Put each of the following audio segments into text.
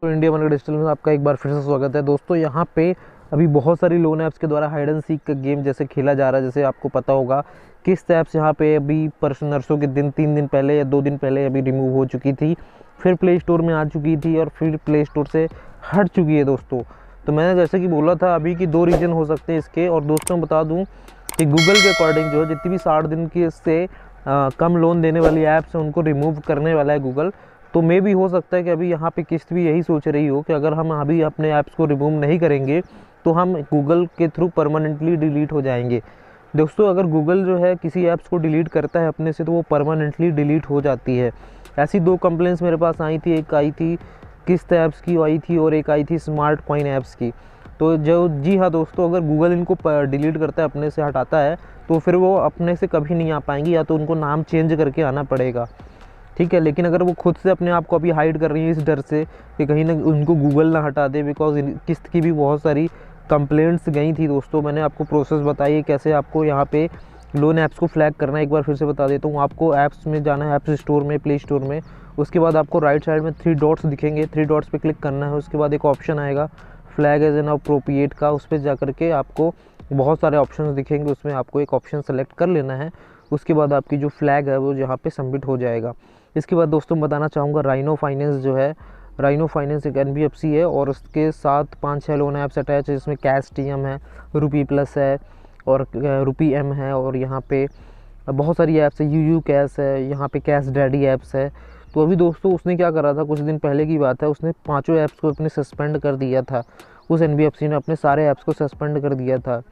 तो India money digital में आपका एक बार फिर से स्वागत है दोस्तों। यहाँ पे अभी बहुत सारी लोन ऐप्स के द्वारा हाइड एंड सीक का गेम जैसे खेला जा रहा है। जैसे आपको पता होगा किस्त ऐप्स यहाँ पे अभी नरसों के दिन 3 दिन पहले या 2 दिन पहले अभी रिमूव हो चुकी थी, फिर प्ले स्टोर में आ चुकी थी और फिर प्ले स्टोर से हट चुकी है दोस्तों। तो मैंने जैसे कि बोला था अभी की 2 रीज़न हो सकते हैं इसके। और दोस्तों बता दूँ कि गूगल के अकॉर्डिंग जो है जितनी भी 60 दिन की से कम लोन देने वाली ऐप्स हैं उनको रिमूव करने वाला है गूगल। तो मे भी हो सकता है कि अभी यहाँ पे किस्त भी यही सोच रही हो कि अगर हम अभी अपने ऐप्स को रिमूव नहीं करेंगे तो हम गूगल के थ्रू परमानेंटली डिलीट हो जाएंगे। दोस्तों अगर गूगल जो है किसी ऐप्स को डिलीट करता है अपने से तो वो परमानेंटली डिलीट हो जाती है। ऐसी 2 कंप्लेंट्स मेरे पास आई थी, एक आई थी किस्त ऐप्स की आई थी और एक आई थी स्मार्ट कॉइन ऐप्स की। तो जो जी हाँ दोस्तों, अगर गूगल इनको डिलीट करता है, अपने से हटाता है, तो फिर वो अपने से कभी नहीं आ पाएंगी, या तो उनको नाम चेंज करके आना पड़ेगा, ठीक है। लेकिन अगर वो खुद से अपने आप को अभी हाइड कर रही है इस डर से कि कहीं ना उनको गूगल ना हटा दे, बिकॉज किस्त की भी बहुत सारी कंप्लेंट्स गई थी दोस्तों। मैंने आपको प्रोसेस बताई है कैसे आपको यहाँ पे लोन ऐप्स को फ्लैग करना है। एक बार फिर से बता देता हूँ, आपको ऐप्स में जाना है, ऐप्स स्टोर में, प्ले स्टोर में। उसके बाद आपको राइट साइड में 3 डॉट्स दिखेंगे, 3 डॉट्स पे क्लिक करना है। उसके बाद एक ऑप्शन आएगा फ्लैग एज एन अप्रोप्रिएट का, उस पर जा करके आपको बहुत सारे ऑप्शन दिखेंगे, उसमें आपको एक ऑप्शन सेलेक्ट कर लेना है। उसके बाद आपकी जो फ्लैग है वो यहाँ पे सबमिट हो जाएगा। इसके बाद दोस्तों बताना चाहूँगा राइनो फाइनेंस जो है, राइनो फाइनेंस एक एनबीएफसी है और उसके साथ 5-6 लोन ऐप्स अटैच है, जिसमें कैश टीएम है, रुपी प्लस है और रुपी एम है, और यहाँ पे बहुत सारी ऐप्स है, यू कैश है, यहाँ पे कैश डैडी ऐप्स है। तो अभी दोस्तों उसने क्या करा था, कुछ दिन पहले की बात है, उसने 5 ऐप्स को अपने सस्पेंड कर दिया था। उस एनबीएफसी ने अपने सारे ऐप्स को सस्पेंड कर दिया था।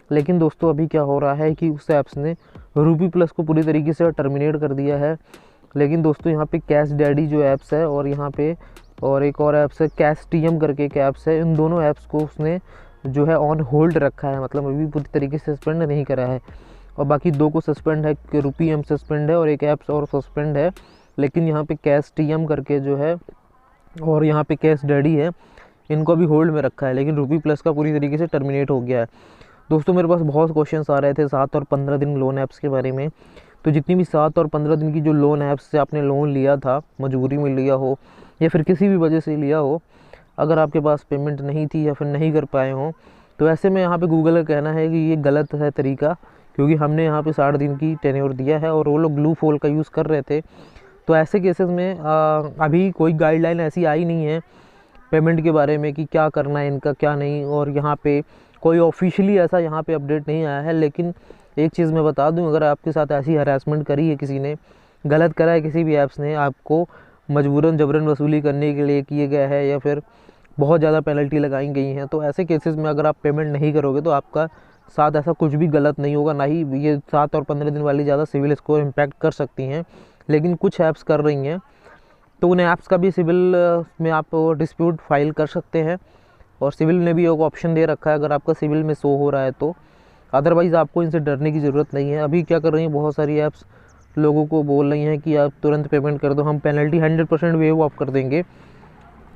लेकिन दोस्तों अभी क्या हो रहा है कि उस ऐप्स ने रुपी प्लस को पूरी तरीके से टर्मिनेट कर दिया है। लेकिन दोस्तों यहाँ पे कैश डैडी जो ऐप्स है और यहाँ पे और एक और ऐप्स है कैश टीएम करके एक ऐप्स है, इन दोनों ऐप्स को उसने जो है ऑन होल्ड रखा है, मतलब अभी पूरी तरीके से सस्पेंड नहीं करा है। और बाकी 2 को सस्पेंड है, रुपी एम सस्पेंड है और एक ऐप्स और सस्पेंड है। लेकिन यहाँ पे कैश टीएम करके जो है और यहाँ पे कैश डैडी है, इनको अभी होल्ड में रखा है। लेकिन रुपी प्लस का पूरी तरीके से टर्मिनेट हो गया है। दोस्तों मेरे पास बहुत क्वेश्चंस आ रहे थे 7 और 15 दिन लोन ऐप्स के बारे में। तो जितनी भी 7 और 15 दिन की जो लोन ऐप्स से आपने लोन लिया था, मजबूरी में लिया हो या फिर किसी भी वजह से लिया हो, अगर आपके पास पेमेंट नहीं थी या फिर नहीं कर पाए हों, तो ऐसे में यहाँ पे गूगल का कहना है कि ये गलत है तरीका, क्योंकि हमने यहाँ पे 60 दिन की टेन्योर दिया है और वो लोग ग्लू फोल का यूज़ कर रहे थे। तो ऐसे केसेस में अभी कोई गाइडलाइन ऐसी आई नहीं है पेमेंट के बारे में कि क्या करना है इनका क्या नहीं, और यहाँ पे कोई ऑफिशियली ऐसा यहाँ पे अपडेट नहीं आया है। लेकिन एक चीज़ मैं बता दूं, अगर आपके साथ ऐसी हरासमेंट करी है, किसी ने गलत करा है, किसी भी ऐप्स ने आपको मजबूरन जबरन वसूली करने के लिए किए गया है या फिर बहुत ज़्यादा पेनल्टी लगाई गई हैं, तो ऐसे केसेस में अगर आप पेमेंट नहीं करोगे तो आपका साथ ऐसा कुछ भी गलत नहीं होगा। ना ही ये 7 और 15 दिन वाली ज़्यादा सिविल स्कोर इम्पैक्ट कर सकती हैं। लेकिन कुछ ऐप्स कर रही हैं, तो उन ऐप्स का भी सिविल में आप डिस्प्यूट फाइल कर सकते हैं। और सिविल ने भी एक ऑप्शन दे रखा है अगर आपका सिविल में शो हो रहा है तो। अदरवाइज़ आपको इनसे डरने की ज़रूरत नहीं है। अभी क्या कर रही हैं, बहुत सारी ऐप्स लोगों को बोल रही हैं कि आप तुरंत पेमेंट कर दो, हम पेनल्टी 100% वेव ऑफ कर देंगे।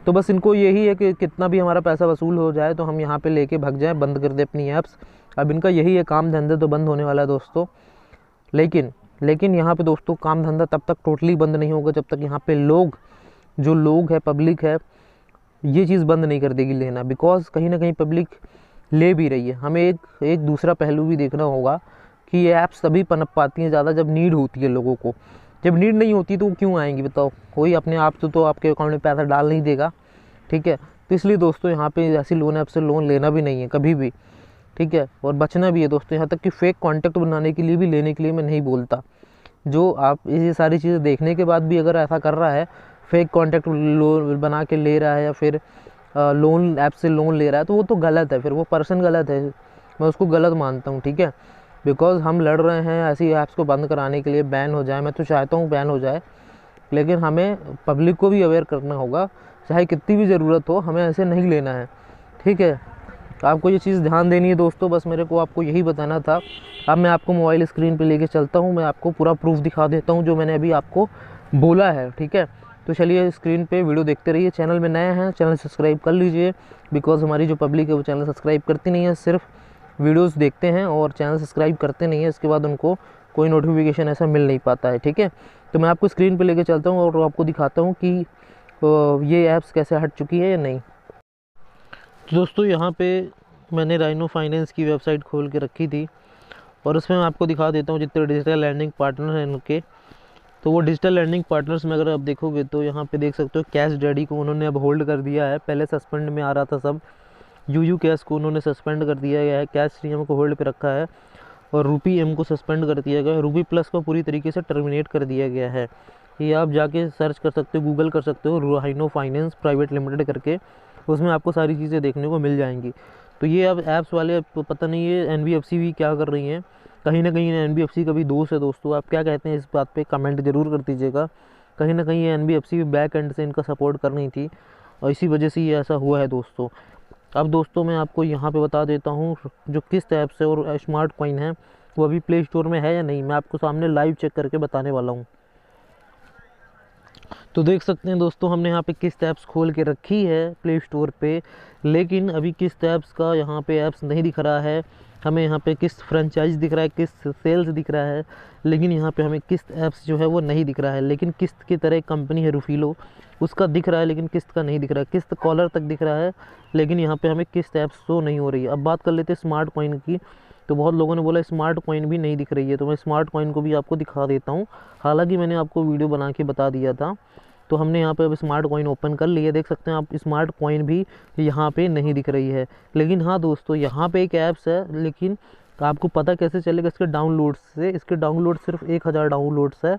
तो बस इनको यही है कि कितना भी हमारा पैसा वसूल हो जाए तो हम यहाँ पे लेके भाग जाएं, बंद कर दें अपनी ऐप्स। अब इनका यही है, काम धंधा तो बंद होने वाला है दोस्तों। लेकिन यहाँ पे दोस्तों काम धंधा तब तक टोटली बंद नहीं होगा जब तक यहाँ पे जो लोग है, पब्लिक है, ये चीज़ बंद नहीं कर देगी लेना। बिकॉज कहीं ना कहीं पब्लिक ले भी रही है। हमें एक दूसरा पहलू भी देखना होगा कि ये ऐप्स तभी पनप पाती हैं ज़्यादा जब नीड होती है लोगों को। जब नीड नहीं होती तो वो क्यों आएंगी बताओ? कोई अपने आप से तो आपके अकाउंट में पैसा डाल नहीं देगा, ठीक है। तो इसलिए दोस्तों यहाँ पे ऐसी लोन ऐप से लोन लेना भी नहीं है कभी भी, ठीक है, और बचना भी है दोस्तों। यहाँ तक कि फेक कॉन्टैक्ट बनाने के लिए भी लेने के लिए मैं नहीं बोलता। जो आप ये सारी चीज़ें देखने के बाद भी अगर ऐसा कर रहा है, फेक कॉन्टैक्ट लोन बना के ले रहा है या फिर लोन ऐप से लोन ले रहा है, तो वो तो गलत है, फिर वो पर्सन गलत है, मैं उसको गलत मानता हूँ, ठीक है। बिकॉज हम लड़ रहे हैं ऐसी ऐप्स को बंद कराने के लिए, बैन हो जाए। मैं तो चाहता हूँ बैन हो जाए, लेकिन हमें पब्लिक को भी अवेयर करना होगा, चाहे कितनी भी ज़रूरत हो, हमें ऐसे नहीं लेना है, ठीक है। तो आपको ये चीज़ ध्यान देनी है दोस्तों, बस मेरे को आपको यही बताना था। अब मैं आपको मोबाइल स्क्रीन पे लेके चलता हूँ, मैं आपको पूरा प्रूफ दिखा देता हूँ जो मैंने अभी आपको बोला है, ठीक है। तो चलिए स्क्रीन पे वीडियो देखते रहिए। चैनल में नए हैं, चैनल सब्सक्राइब कर लीजिए, बिकॉज हमारी जो पब्लिक है वो चैनल सब्सक्राइब करती नहीं है, सिर्फ वीडियोस देखते हैं और चैनल सब्सक्राइब करते नहीं है। इसके बाद उनको कोई नोटिफिकेशन ऐसा मिल नहीं पाता है, ठीक है। तो मैं आपको स्क्रीन पे लेके चलता हूँ और आपको दिखाता हूँ कि ये ऐप्स कैसे हट चुकी है या नहीं। तो दोस्तों यहाँ पे मैंने राइनो फाइनेंस की वेबसाइट खोल के रखी थी और उसमें मैं आपको दिखा देता हूँ जितने डिजिटल लैंडिंग पार्टनर हैं उनके। तो वो डिजिटल लैंडिंग पार्टनर्स में अगर आप देखोगे तो यहाँ पे देख सकते हो कैश डैडी को उन्होंने अब होल्ड कर दिया है। पहले सस्पेंड में आ रहा था सब। यूयू कैश को उन्होंने सस्पेंड कर दिया गया है, कैश सीएम को होल्ड पे रखा है और रूपी एम को सस्पेंड कर दिया गया है। रूपी प्लस को पूरी तरीके से टर्मिनेट कर दिया गया है। ये आप जाके सर्च कर सकते हो, गूगल कर सकते हो राइनो फाइनेंस प्राइवेट लिमिटेड करके, उसमें आपको सारी चीज़ें देखने को मिल जाएंगी। तो ये अब ऐप्स वाले पता नहीं ये एनबीएफसी भी क्या कर रही हैं, कहीं ना कहीं एनबीएफसी का भी दोस्त है। दोस्तों आप क्या कहते हैं इस बात पे कमेंट जरूर कर दीजिएगा। कहीं ना कहीं ये एनबीएफसी भी बैक एंड से इनका सपोर्ट कर रही थी और इसी वजह से ये ऐसा हुआ है दोस्तों। अब दोस्तों मैं आपको यहाँ पे बता देता हूँ जो किस्त ऐप से और स्मार्ट कॉइन है वो अभी प्ले स्टोर में है या नहीं, मैं आपको सामने लाइव चेक करके बताने वाला हूँ। तो देख सकते हैं दोस्तों हमने यहाँ पे किस्त ऐप्स खोल के रखी है प्ले स्टोर पे, लेकिन अभी किस्त ऐप्स का यहाँ पे ऐप्स नहीं दिख रहा है। हमें यहाँ पे किस्त फ्रेंचाइज दिख रहा है, किस्त सेल्स दिख रहा है, लेकिन यहाँ पे हमें किस्त ऐप्स जो है वो नहीं दिख रहा है। लेकिन किस्त की तरह एक कंपनी है रूफीलो, उसका दिख रहा है लेकिन किस्त का नहीं दिख रहा है। किस्त कॉलर तक दिख रहा है लेकिन यहाँ पे हमें किस्त ऐप्स शो नहीं हो रही है। अब बात कर लेते हैं स्मार्ट कॉइन की। तो बहुत लोगों ने बोला स्मार्ट कॉइन भी नहीं दिख रही है, तो मैं स्मार्ट कॉइन को भी आपको दिखा देता हूँ। हालांकि मैंने आपको वीडियो बना के बता दिया था। तो हमने यहाँ पे अब स्मार्ट कॉइन ओपन कर लिया, देख सकते हैं आप स्मार्ट कॉइन भी यहाँ पे नहीं दिख रही है। लेकिन हाँ दोस्तों यहाँ पे एक ऐप्स है, लेकिन आपको पता कैसे चलेगा इसके डाउनलोड से। इसके डाउनलोड सिर्फ 1000 डाउनलोड्स है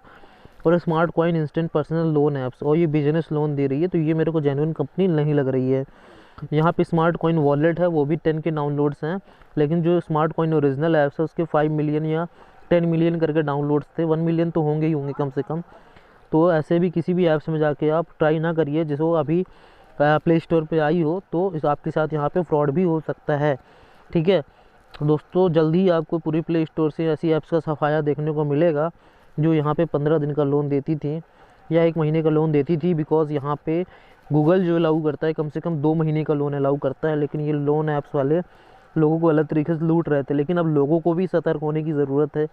और smart coin instant personal loan apps, और ये बिजनेस लोन दे रही है, तो ये मेरे को जेन्युइन कंपनी नहीं लग रही है। यहाँ पे स्मार्ट कॉइन वॉलेट है, वो भी 10 के डाउनलोड्स हैं, लेकिन जो स्मार्ट कॉइन ओरिजिनल ऐप्स है उसके 5 मिलियन या 10 मिलियन करके डाउनलोड्स थे। 1 मिलियन तो होंगे ही होंगे कम से कम। तो ऐसे भी किसी भी ऐप्स में जाके आप ट्राई ना करिए जिसको अभी प्ले स्टोर पे आई हो, तो इस आपके साथ यहाँ पे फ्रॉड भी हो सकता है। ठीक है दोस्तों, जल्दी ही आपको पूरी प्ले स्टोर से ऐसी ऐप्स का सफाया देखने को मिलेगा जो यहाँ पे 15 दिन का लोन देती थी या 1 महीने का लोन देती थी। बिकॉज यहाँ पे गूगल जो अलाउ करता है कम से कम 2 महीने का लोन अलाउ करता है, लेकिन ये लोन ऐप्स वाले लोगों को अलग तरीके से लूट रहे थे। लेकिन अब लोगों को भी सतर्क होने की ज़रूरत है,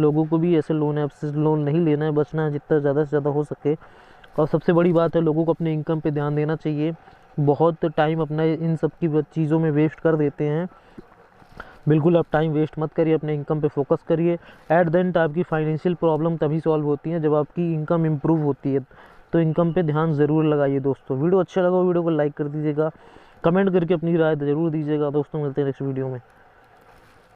लोगों को भी ऐसे लोन ऐप्स से लोन नहीं लेना है, बचना है जितना ज़्यादा से ज़्यादा हो सके। और सबसे बड़ी बात है लोगों को अपने इनकम पे ध्यान देना चाहिए। बहुत टाइम अपना इन सब की चीज़ों में वेस्ट कर देते हैं। बिल्कुल आप टाइम वेस्ट मत करिए, अपने इनकम पे फोकस करिए। एट द एंड आपकी फाइनेंशियल प्रॉब्लम तभी सॉल्व होती है जब आपकी इनकम इंप्रूव होती है। तो इनकम पे ध्यान ज़रूर लगाइए दोस्तों। वीडियो अच्छा लगा वीडियो को लाइक कर दीजिएगा, कमेंट करके अपनी राय ज़रूर दीजिएगा दोस्तों। मिलते हैं नेक्स्ट वीडियो में।